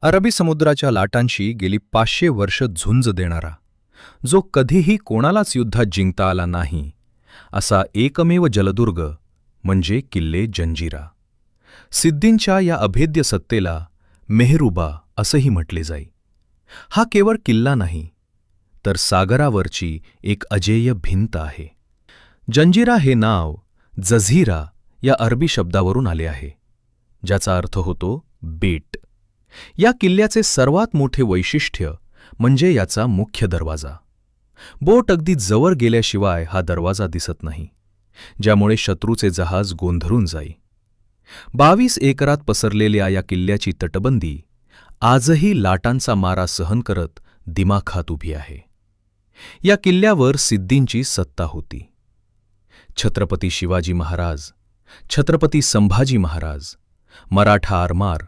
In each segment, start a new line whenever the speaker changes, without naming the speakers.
अरबी समुद्राच्या लाटांशी गेली 500 वर्ष झुंज देणारा, जो कधीही कोणालाच युद्धात जिंकता आला नाही, असा एकमेव जलदुर्ग म्हणजे किल्ले जंजिरा. सिद्दींच्या या अभेद्य सत्तेला मेहरुबा असंही म्हटले जाई. हा केवळ किल्ला नाही, तर सागरावरची एक अजेय भिंत आहे. जंजिरा हे नाव जझीरा या अरबी शब्दावरून आले आहे, ज्याचा अर्थ होतो बेट. या किल्ल्याचे सर्वात मोठे वैशिष्ट्य म्हणजे याचा मुख्य दरवाजा. बोट अगदी जवळ गेल्याशिवाय हा दरवाजा दिसत नाही, ज्यामुळे शत्रूचे जहाज गोंधळून जाई. 22 एकरात पसरलेल्या या किल्ल्याची तटबंदी आजही लाटांचा मारा सहन करत दिमाखात उभी आहे. या किल्ल्यावर सिद्दींची सत्ता होती. छत्रपती शिवाजी महाराज, छत्रपती संभाजी महाराज, मराठा आरमार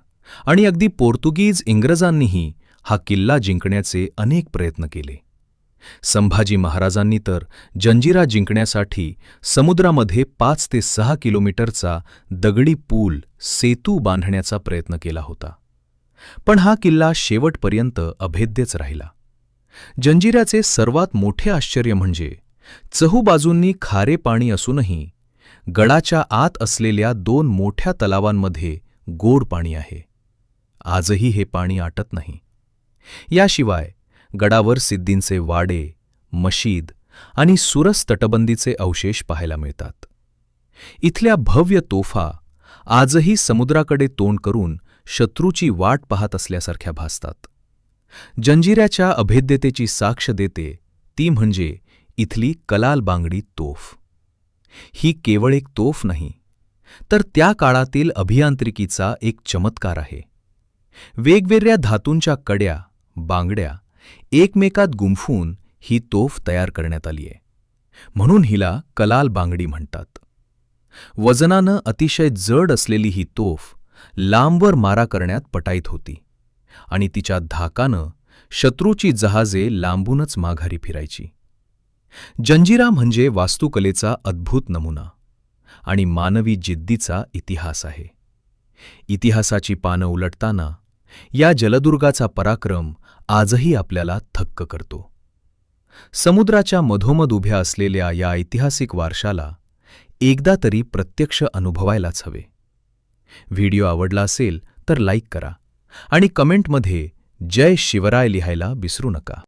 आणि अगदी पोर्तुगीज इंग्रजांनीही हा किल्ला जिंकण्याचे अनेक प्रयत्न केले. संभाजी महाराजांनी तर जंजिरा जिंकण्यासाठी समुद्रामध्ये 5 ते 6 किलोमीटरचा दगडी पूल सेतू बांधण्याचा प्रयत्न केला होता. पण हा किल्ला शेवटपर्यंत अभेद्यच राहिला. जंजिऱ्याचे सर्वात मोठे आश्चर्य म्हणजे चहूबाजूंनी खारे पाणी असूनही गडाच्या आत असलेल्या 2 मोठ्या तलावांमध्ये गोड पाणी आहे. आजही हे पाणी आटत नाही. याशिवाय गडावर सिद्दींचे वाडे, मशीद आणि सुरस तटबंदीचे अवशेष पाहायला मिळतात. इथल्या भव्य तोफा आजही समुद्राकडे तोंड करून शत्रूची वाट पाहत असल्यासारख्या भासतात. जंजिऱ्याच्या अभेद्यतेची साक्ष देते ती म्हणजे इथली कलाल बांगडी तोफ. ही केवळ एक तोफ नाही, तर त्या काळातील अभियांत्रिकीचा एक चमत्कार आहे. वेगवेगळ्या धातूंच्या कड्या, बांगड्या एकमेकात गुंफून ही तोफ तयार करण्यात आली आहे, म्हणून हिला कलाल बांगडी म्हणतात. वजनानं अतिशय जड असलेली ही तोफ लांबवर मारा करण्यात पटाईत होती आणि तिच्या धाकानं शत्रूची जहाजे लांबूनच माघारी फिरायची. जंजिरा म्हणजे वास्तुकलेचा अद्भुत नमुना आणि मानवी जिद्दीचा इतिहास आहे. इतिहासाची पानं उलटताना या जलदुर्गाचा पराक्रम आजही आपल्याला थक्क करतो. समुद्राच्या मधोमध उभ्या असलेल्या या ऐतिहासिक वारशाला एकदा तरी प्रत्यक्ष अनुभवायलाच हवे. व्हिडिओ आवडला असेल तर लाईक करा आणि कमेंटमध्ये जय शिवराय लिहायला विसरू नका.